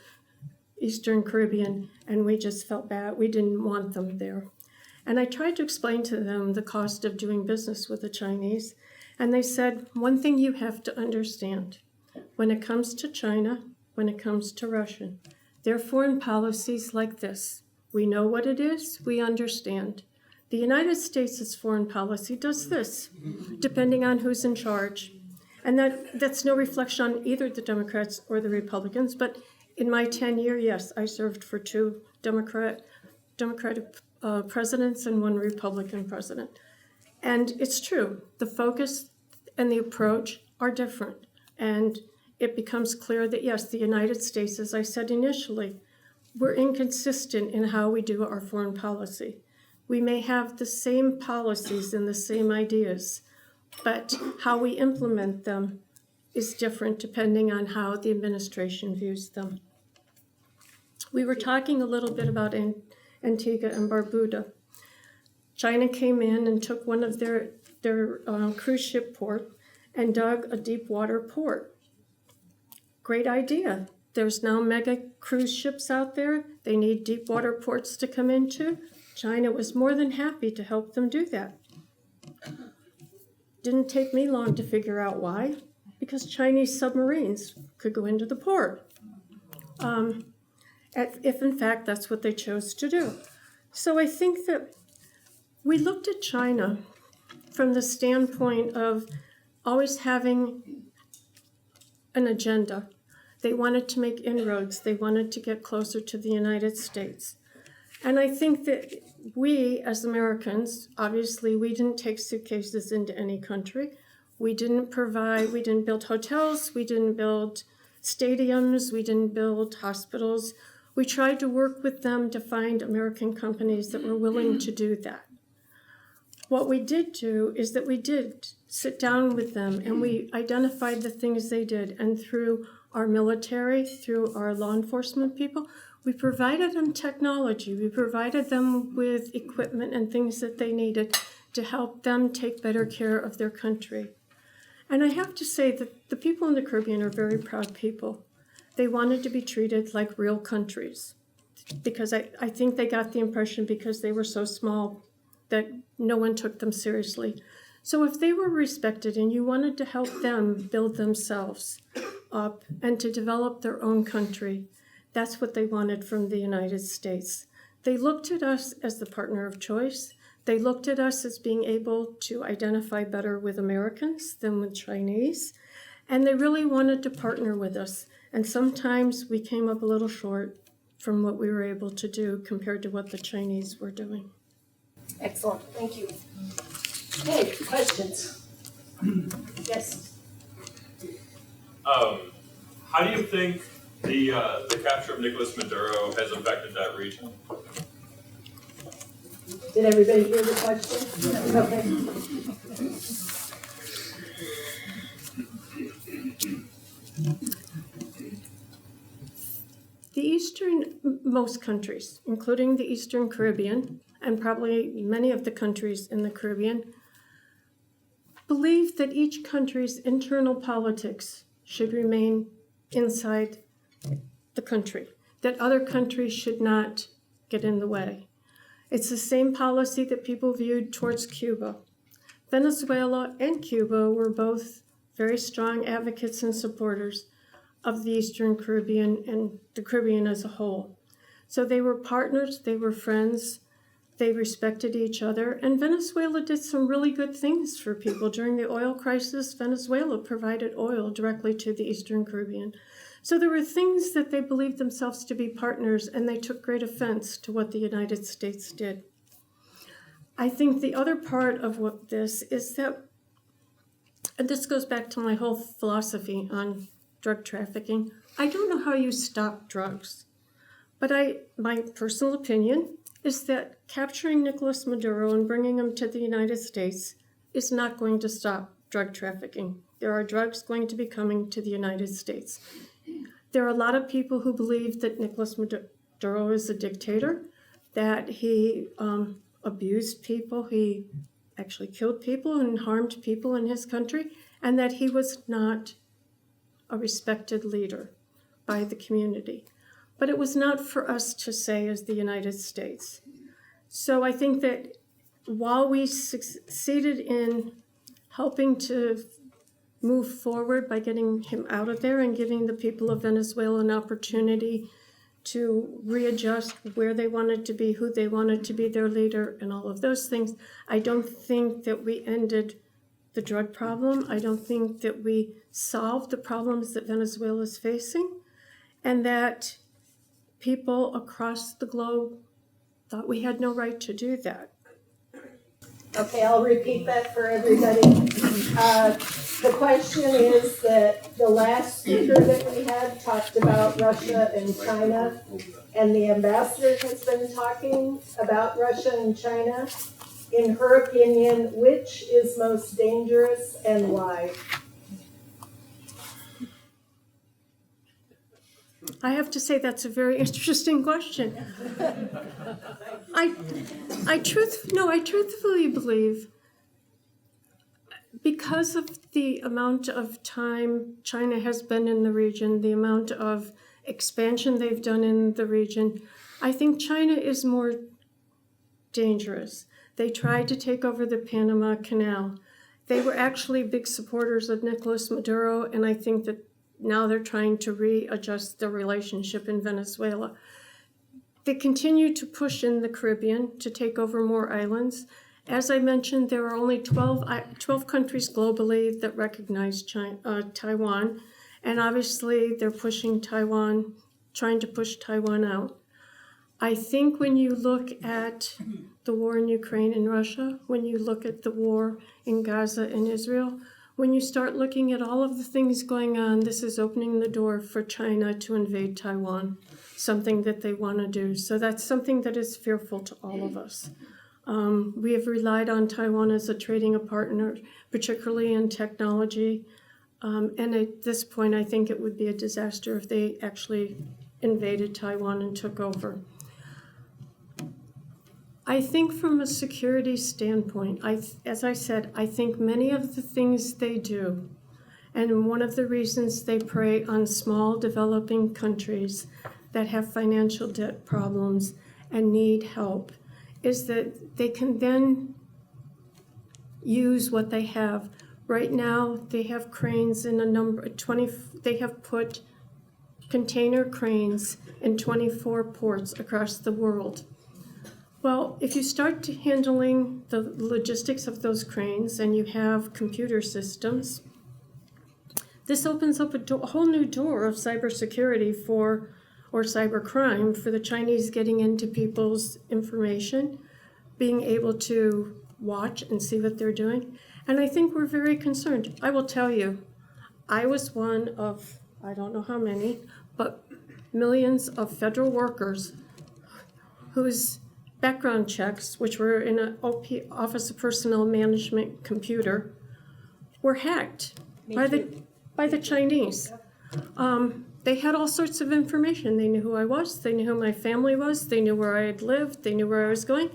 Eastern Caribbean and we just felt bad. We didn't want them there. And I tried to explain to them the cost of doing business with the Chinese. And they said, one thing you have to understand, when it comes to China, when it comes to Russia, their foreign policies like this. We know what it is, we understand. The United States' foreign policy does this, depending on who's in charge. And that's no reflection on either the Democrats or the Republicans, but in my tenure, yes, I served for two Democratic presidents and one Republican president. And it's true, the focus and the approach are different. And it becomes clear that, yes, the United States, as I said initially, we're inconsistent in how we do our foreign policy. We may have the same policies and the same ideas, but how we implement them is different depending on how the administration views them. We were talking a little bit about Antigua and Barbuda. China came in and took one of their cruise ship port and dug a deep water port. Great idea. There's now mega cruise ships out there. They need deep water ports to come into. China was more than happy to help them do that. Didn't take me long to figure out why, because Chinese submarines could go into the port, if in fact that's what they chose to do. So I think that we looked at China from the standpoint of always having an agenda. They wanted to make inroads. They wanted to get closer to the United States. And I think that we, as Americans, obviously we didn't take suitcases into any country. We didn't build hotels, we didn't build stadiums, we didn't build hospitals. We tried to work with them to find American companies that were willing to do that. What we did do is that we did sit down with them and we identified the things they did. And through our military, through our law enforcement people, we provided them technology. We provided them with equipment and things that they needed to help them take better care of their country. And I have to say that the people in the Caribbean are very proud people. They wanted to be treated like real countries because I think they got the impression because they were so small that no one took them seriously. So if they were respected and you wanted to help them build themselves up and to develop their own country, that's what they wanted from the United States. They looked at us as the partner of choice. They looked at us as being able to identify better with Americans than with Chinese. And they really wanted to partner with us. And sometimes we came up a little short from what we were able to do compared to what the Chinese were doing. Excellent, thank you. Okay, questions? Yes. How do you think the capture of Nicolas Maduro has affected that region? Did everybody hear the question? Okay. Most countries, including the Eastern Caribbean, and probably many of the countries in the Caribbean, believe that each country's internal politics should remain inside the country, that other countries should not get in the way. It's the same policy that people viewed towards Cuba. Venezuela and Cuba were both very strong advocates and supporters of the Eastern Caribbean and the Caribbean as a whole. So they were partners, they were friends, they respected each other, and Venezuela did some really good things for people. During the oil crisis, Venezuela provided oil directly to the Eastern Caribbean. So there were things that they believed themselves to be partners, and they took great offense to what the United States did. I think the other part of this is that, and this goes back to my whole philosophy on drug trafficking, I don't know how you stop drugs. But my personal opinion is that capturing Nicolas Maduro and bringing him to the United States is not going to stop drug trafficking. There are drugs going to be coming to the United States. There are a lot of people who believe that Nicolas Maduro is a dictator, that he abused people, he actually killed people and harmed people in his country, and that he was not a respected leader by the community. But it was not for us to say as the United States. So I think that while we succeeded in helping to move forward by getting him out of there and giving the people of Venezuela an opportunity to readjust where they wanted to be, who they wanted to be their leader, and all of those things, I don't think that we ended the drug problem. I don't think that we solved the problems that Venezuela is facing, and that people across the globe thought we had no right to do that. Okay, I'll repeat that for everybody. The question is that the last speaker that we had talked about Russia and China, and the ambassador has been talking about Russia and China. In her opinion, which is most dangerous and why? I have to say that's a very interesting question. I truthfully believe, because of the amount of time China has been in the region, the amount of expansion they've done in the region, I think China is more dangerous. They tried to take over the Panama Canal. They were actually big supporters of Nicolas Maduro, and I think that now they're trying to readjust the relationship in Venezuela. They continue to push in the Caribbean to take over more islands. As I mentioned, there are only 12 countries globally that recognize Taiwan, and obviously they're pushing Taiwan, trying to push Taiwan out. I think when you look at the war in Ukraine and Russia, when you look at the war in Gaza and Israel, when you start looking at all of the things going on, this is opening the door for China to invade Taiwan, something that they want to do. So that's something that is fearful to all of us. We have relied on Taiwan as a trading partner, particularly in technology. And at this point, I think it would be a disaster if they actually invaded Taiwan and took over. I think from a security standpoint, as I said, I think many of the things they do, and one of the reasons they prey on small developing countries that have financial debt problems and need help, is that they can then use what they have. Right now, they have cranes in they have put container cranes in 24 ports across the world. Well, if you start handling the logistics of those cranes and you have computer systems, this opens up a whole new door of cybersecurity or cybercrime for the Chinese getting into people's information, being able to watch and see what they're doing. And I think we're very concerned. I will tell you, I was one of, I don't know how many, but millions of federal workers whose background checks, which were in an Office of Personnel Management computer, were hacked by the Chinese. They had all sorts of information. They knew who I was. They knew who my family was. They knew where I had lived. They knew where I was going.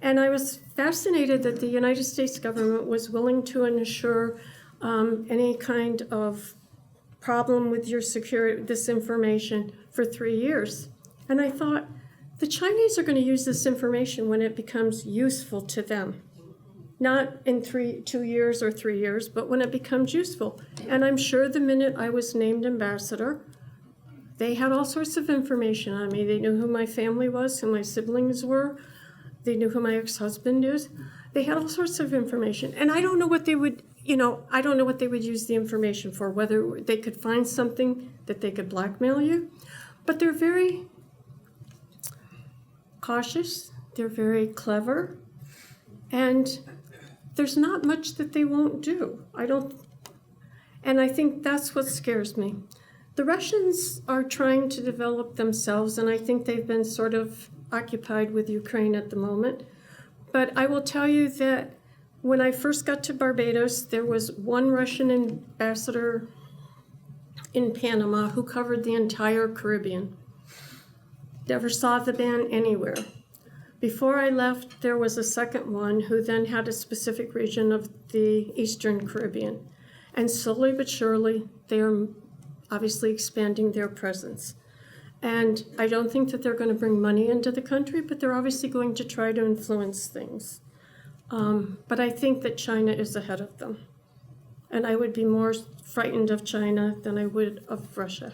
And I was fascinated that the United States government was willing to ensure any kind of problem with your this information for 3 years. And I thought, the Chinese are going to use this information when it becomes useful to them. Not in 2 years or 3 years, but when it becomes useful. And I'm sure the minute I was named ambassador, they had all sorts of information on me. They knew who my family was, who my siblings were. They knew who my ex-husband is. They had all sorts of information. And I don't know what they would, I don't know what they would use the information for, whether they could find something that they could blackmail you. But they're very cautious, they're very clever, and there's not much that they won't do. And I think that's what scares me. The Russians are trying to develop themselves, and I think they've been sort of occupied with Ukraine at the moment. But I will tell you that when I first got to Barbados, there was one Russian ambassador in Panama who covered the entire Caribbean. Never saw the man anywhere. Before I left, there was a second one who then had a specific region of the Eastern Caribbean. And slowly but surely, they are obviously expanding their presence. And I don't think that they're going to bring money into the country, but they're obviously going to try to influence things. But I think that China is ahead of them. And I would be more frightened of China than I would of Russia.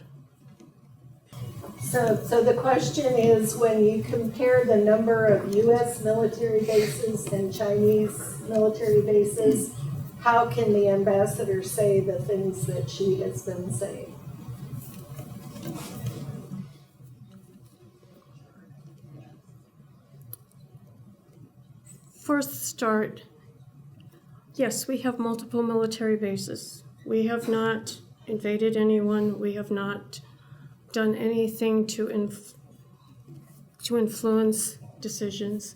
So the question is, when you compare the number of U.S. military bases and Chinese military bases, how can the ambassador say the things that she has been saying? For a start, yes, we have multiple military bases. We have not invaded anyone. We have not done anything to influence decisions.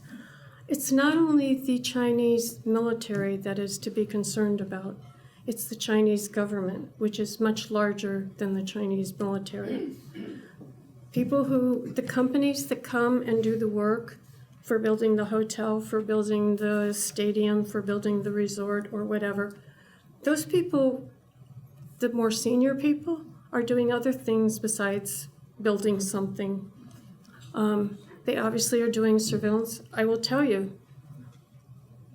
It's not only the Chinese military that is to be concerned about. It's the Chinese government, which is much larger than the Chinese military. The companies that come and do the work for building the hotel, for building the stadium, for building the resort or whatever, those people, the more senior people, are doing other things besides building something. They obviously are doing surveillance. I will tell you,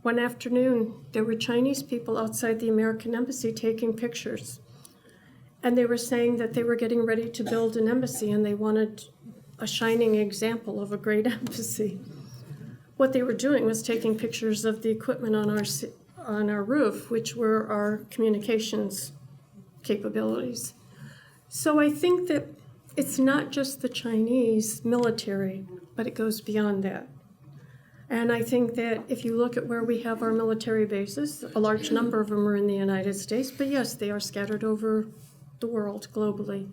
one afternoon, there were Chinese people outside the American embassy taking pictures. And they were saying that they were getting ready to build an embassy and they wanted a shining example of a great embassy. What they were doing was taking pictures of the equipment on our roof, which were our communications capabilities. So I think that it's not just the Chinese military, but it goes beyond that. And I think that if you look at where we have our military bases, a large number of them are in the United States, but yes, they are scattered over the world globally.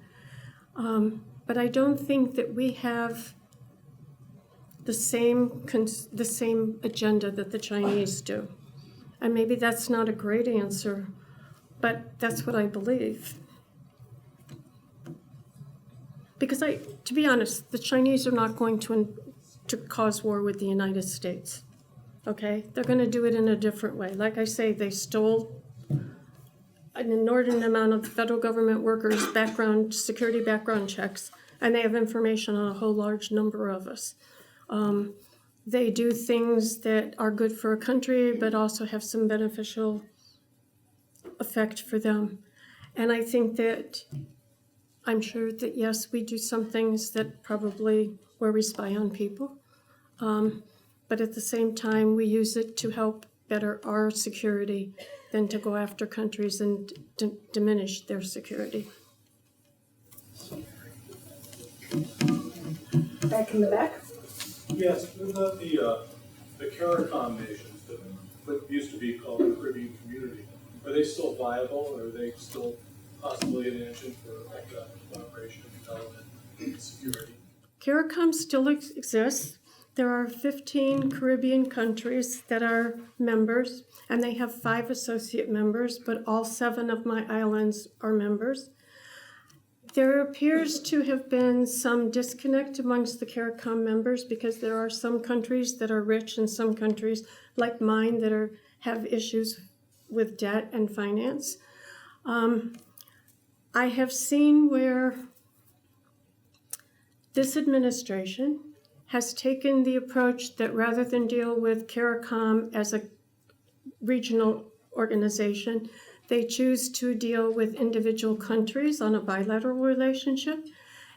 But I don't think that we have the same agenda that the Chinese do. And maybe that's not a great answer, but that's what I believe. Because to be honest, the Chinese are not going to cause war with the United States, okay? They're going to do it in a different way. Like I say, they stole an inordinate amount of federal government workers' security background checks, and they have information on a whole large number of us. They do things that are good for a country, but also have some beneficial effect for them. And I think that I'm sure that, yes, we do some things that probably where we spy on people. But at the same time, we use it to help better our security than to go after countries and diminish their security. Back in the back? Yes, what about the CARICOM nations that what used to be called the Caribbean Community? Are they still viable, or are they still possibly an engine for economic cooperation, development, and security? CARICOM still exists. There are 15 Caribbean countries that are members, and they have 5 associate members, but all 7 of my islands are members. There appears to have been some disconnect amongst the CARICOM members because there are some countries that are rich and some countries, like mine, that have issues with debt and finance. I have seen where this administration has taken the approach that rather than deal with CARICOM as a regional organization, they choose to deal with individual countries on a bilateral relationship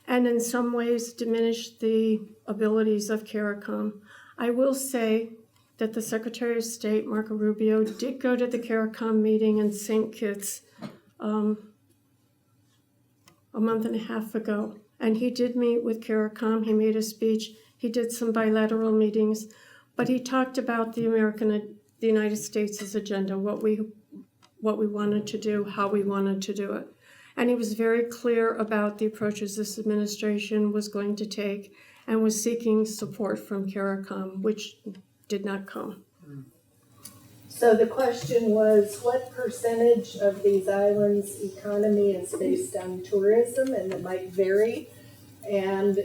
and in some ways diminish the abilities of CARICOM. I will say that the Secretary of State, Marco Rubio, did go to the CARICOM meeting in St. Kitts a month and a half ago, and he did meet with CARICOM. He made a speech. He did some bilateral meetings, but he talked about the United States' agenda, what we wanted to do, how we wanted to do it. And he was very clear about the approaches this administration was going to take and was seeking support from CARICOM, which did not come. So the question was, what percentage of these islands' economy is based on tourism, and it might vary? And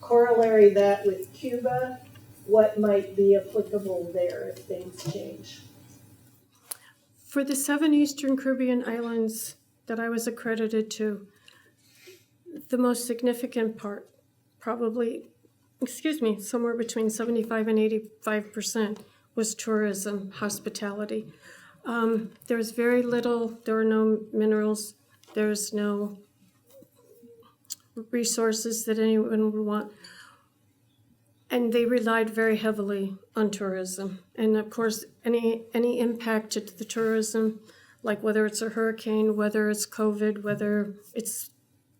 corollary that with Cuba, what might be applicable there if things change? For the 7 Eastern Caribbean islands that I was accredited to, the most significant part probably, somewhere between 75 and 85% was tourism, hospitality. There's very little, there are no minerals, there's no resources that anyone would want. And they relied very heavily on tourism. And of course, any impact to the tourism, like whether it's a hurricane, whether it's COVID, whether it's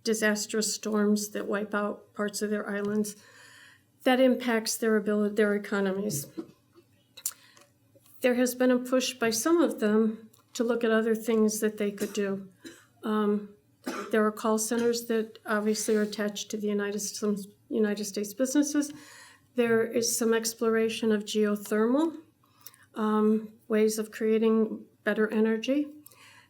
disastrous storms that wipe out parts of their islands, that impacts their ability, their economies. There has been a push by some of them to look at other things that they could do. There are call centers that obviously are attached to the United States businesses. There is some exploration of geothermal, ways of creating better energy.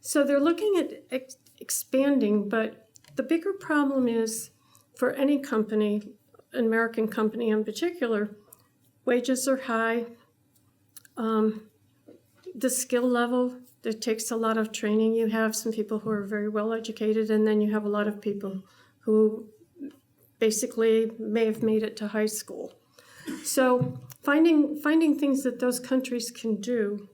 So they're looking at expanding, but the bigger problem is for any company, an American company in particular, wages are high. The skill level, it takes a lot of training. You have some people who are very well educated, and then you have a lot of people who basically may have made it to high school. So finding things that those countries can do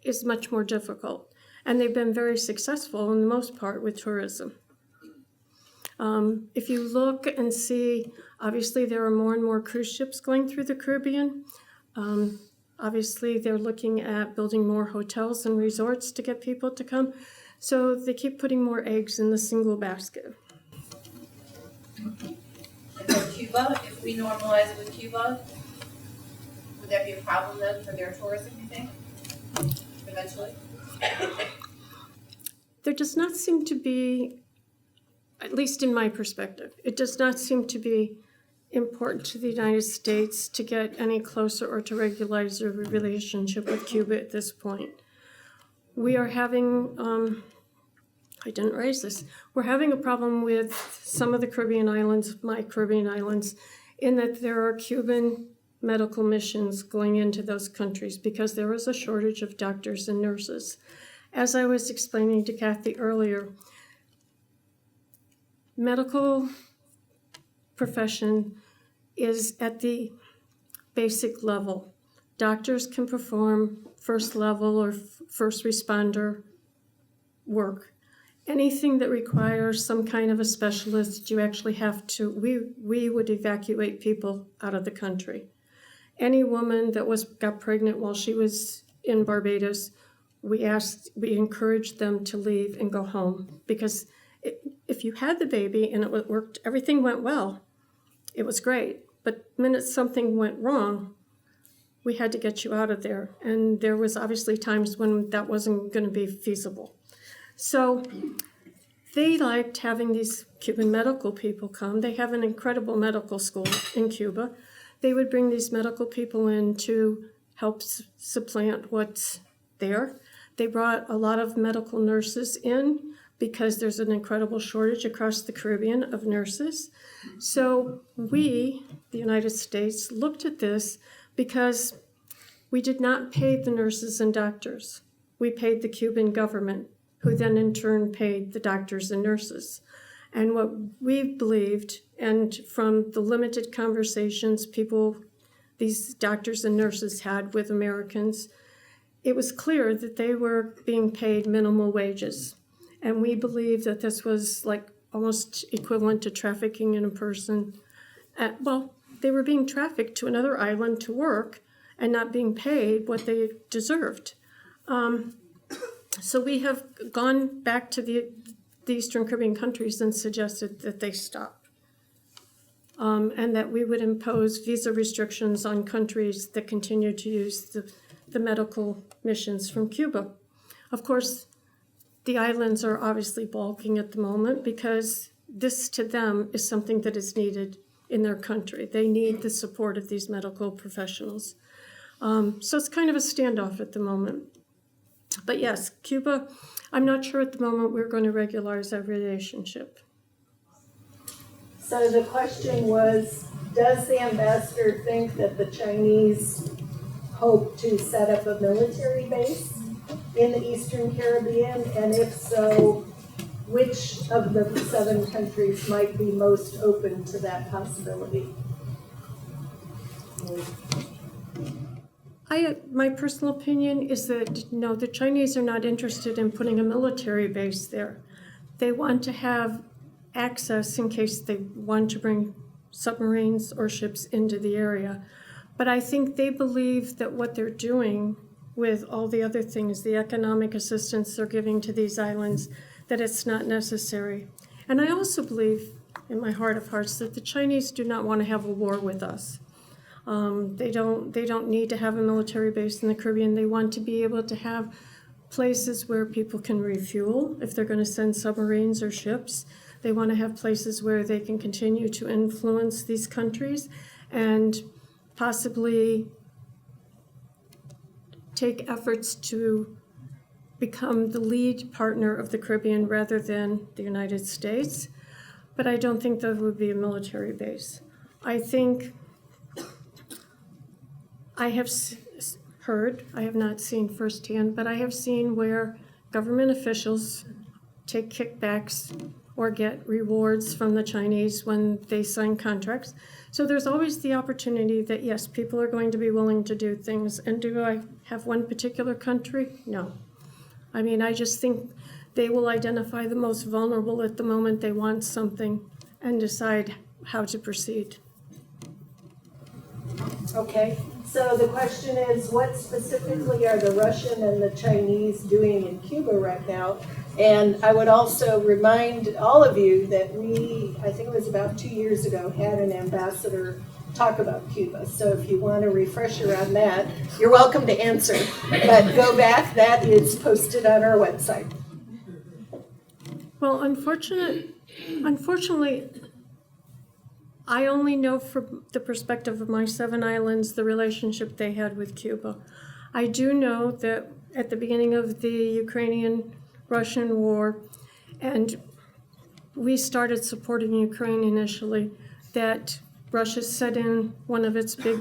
is much more difficult. And they've been very successful in the most part with tourism. If you look and see, obviously there are more and more cruise ships going through the Caribbean. Obviously they're looking at building more hotels and resorts to get people to come. So they keep putting more eggs in the single basket. And for Cuba, if we normalize it with Cuba, would that be a problem then for their tourism, you think, eventually? There does not seem to be, at least in my perspective, it does not seem to be important to the United States to get any closer or to regularize their relationship with Cuba at this point. We are having, I didn't raise this, we're having a problem with some of the Caribbean islands, my Caribbean islands, in that there are Cuban medical missions going into those countries because there is a shortage of doctors and nurses. As I was explaining to Kathy earlier, medical profession is at the basic level. Doctors can perform first level or first responder work. Anything that requires some kind of a specialist, you actually have to, we would evacuate people out of the country. Any woman that got pregnant while she was in Barbados, we encouraged them to leave and go home, because if you had the baby and it worked, everything went well, it was great. But the minute something went wrong, we had to get you out of there. And there was obviously times when that wasn't going to be feasible. So they liked having these Cuban medical people come. They have an incredible medical school in Cuba. They would bring these medical people in to help supplant what's there. They brought a lot of medical nurses in because there's an incredible shortage across the Caribbean of nurses. So we, the United States, looked at this because we did not pay the nurses and doctors. We paid the Cuban government, who then in turn paid the doctors and nurses. And what we believed, and from the limited conversations these doctors and nurses had with Americans, it was clear that they were being paid minimal wages. And we believe that this was like almost equivalent to trafficking in a person. They were being trafficked to another island to work and not being paid what they deserved. So we have gone back to the Eastern Caribbean countries and suggested that they stop. And that we would impose visa restrictions on countries that continue to use the medical missions from Cuba. Of course, the islands are obviously balking at the moment because this to them is something that is needed in their country. They need the support of these medical professionals. So it's kind of a standoff at the moment. But yes, Cuba, I'm not sure at the moment we're going to regularize our relationship. So the question was, does the ambassador think that the Chinese hope to set up a military base in the Eastern Caribbean? And if so, which of the 7 countries might be most open to that possibility? My personal opinion is that, no, the Chinese are not interested in putting a military base there. They want to have access in case they want to bring submarines or ships into the area. But I think they believe that what they're doing with all the other things, the economic assistance they're giving to these islands, that it's not necessary. And I also believe, in my heart of hearts, that the Chinese do not want to have a war with us. They don't need to have a military base in the Caribbean. They want to be able to have places where people can refuel if they're going to send submarines or ships. They want to have places where they can continue to influence these countries and possibly take efforts to become the lead partner of the Caribbean rather than the United States. But I don't think that would be a military base. I think I have heard, I have not seen firsthand, but I have seen where government officials take kickbacks or get rewards from the Chinese when they sign contracts. So there's always the opportunity that, yes, people are going to be willing to do things. And do I have one particular country? No. I mean, I just think they will identify the most vulnerable at the moment they want something and decide how to proceed. Okay, so the question is, what specifically are the Russian and the Chinese doing in Cuba right now? And I would also remind all of you that we, I think it was about 2 years ago, had an ambassador talk about Cuba. So if you want a refresher on that, you're welcome to answer. But go back, that is posted on our website. Well, unfortunately, I only know from the perspective of my 7 islands the relationship they had with Cuba. I do know that at the beginning of the Ukrainian-Russian war, and we started supporting Ukraine initially, that Russia set in one of its big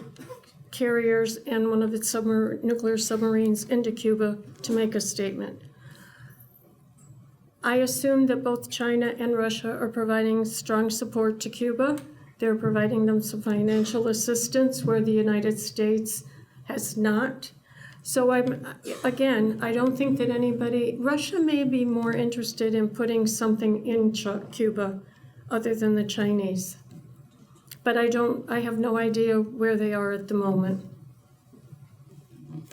carriers and one of its nuclear submarines into Cuba to make a statement. I assume that both China and Russia are providing strong support to Cuba. They're providing them some financial assistance where the United States has not. So I don't think that Russia may be more interested in putting something in Cuba other than the Chinese. But I have no idea where they are at the moment.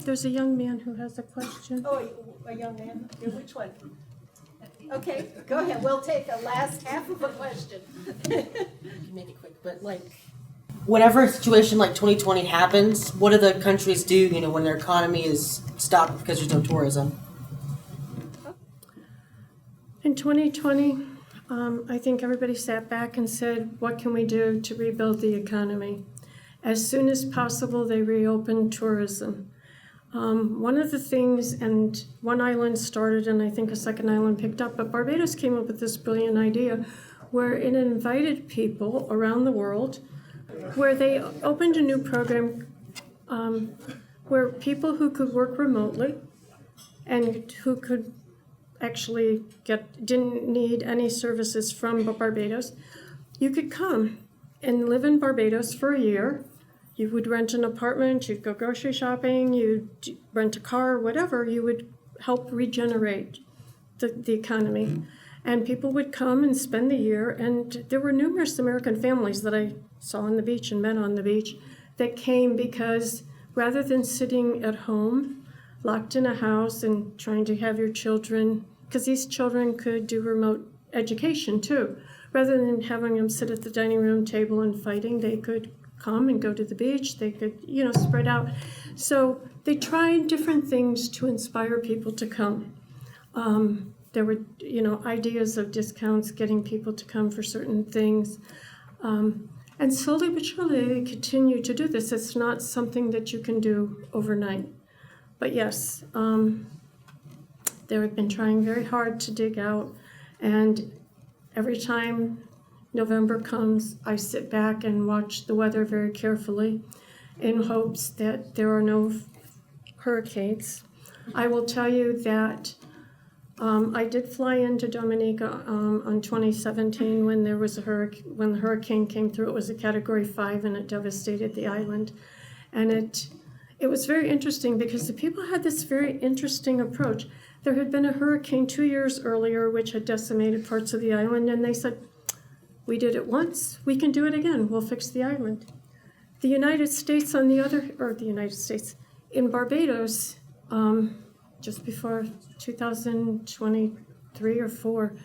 There's a young man who has a question. Oh, a young man? Which one? Okay, go ahead. We'll take a last half of a question. You can make it quick, but like, whenever a situation like 2020 happens, what do the countries do, when their economy is stopped because there's no tourism? In 2020, I think everybody sat back and said, what can we do to rebuild the economy? As soon as possible, they reopened tourism. One of the things, and one island started and I think a second island picked up, but Barbados came up with this brilliant idea where it invited people around the world, where they opened a new program where people who could work remotely and who could actually didn't need any services from Barbados, you could come and live in Barbados for a year. You would rent an apartment, you'd go grocery shopping, you'd rent a car, whatever. You would help regenerate the economy. And people would come and spend the year. And there were numerous American families that I saw on the beach and met on the beach that came because rather than sitting at home, locked in a house and trying to have your children, because these children could do remote education too. Rather than having them sit at the dining room table and fighting, they could come and go to the beach. They could, spread out. So they tried different things to inspire people to come. There were, ideas of discounts, getting people to come for certain things. And slowly but surely they continue to do this. It's not something that you can do overnight. But yes, they have been trying very hard to dig out. And every time November comes, I sit back and watch the weather very carefully in hopes that there are no hurricanes. I will tell you that I did fly into Dominica on 2017 when there was when the hurricane came through. It was a Category 5 and it devastated the island, and it was very interesting because the people had this very interesting approach. There had been a hurricane 2 years earlier which had decimated parts of the island, and they said, "We did it once. We can do it again. We'll fix the island." The United States, in Barbados, just before 2023 or 4,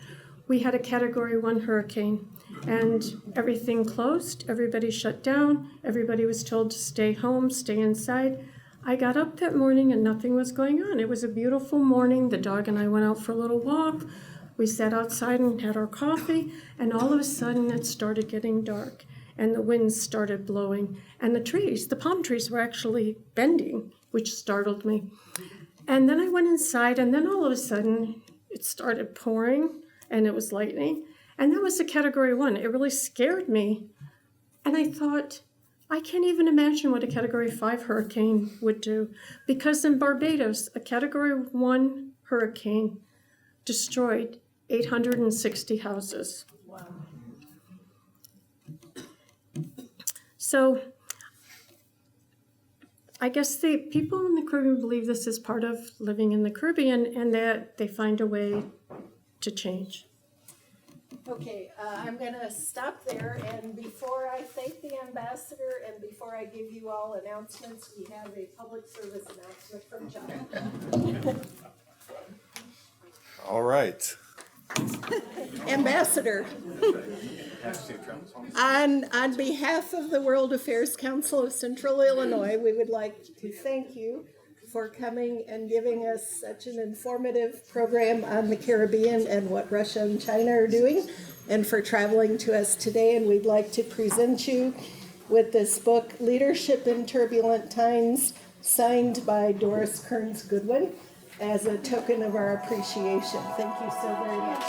we had a Category 1 hurricane, and everything closed, everybody shut down, everybody was told to stay home, stay inside. I got up that morning and nothing was going on. It was a beautiful morning. The dog and I went out for a little walk. We sat outside and had our coffee, and all of a sudden it started getting dark, and the winds started blowing, and the palm trees were actually bending, which startled me. And then I went inside, and then all of a sudden it started pouring, and it was lightning, and that was a Category 1. It really scared me, and I thought, I can't even imagine what a Category 5 hurricane would do, because in Barbados, a Category 1 hurricane destroyed 860 houses. Wow. So I guess the people in the Caribbean believe this is part of living in the Caribbean and that they find a way to change. Okay, I'm going to stop there, and before I thank the ambassador and before I give you all announcements, we have a public service announcement from John. All right. Ambassador, on behalf of the World Affairs Council of Central Illinois, we would like to thank you for coming and giving us such an informative program on the Caribbean and what Russia and China are doing, and for traveling to us today. And we'd like to present you with this book, Leadership in Turbulent Times, signed by Doris Kearns Goodwin, as a token of our appreciation. Thank you so very much.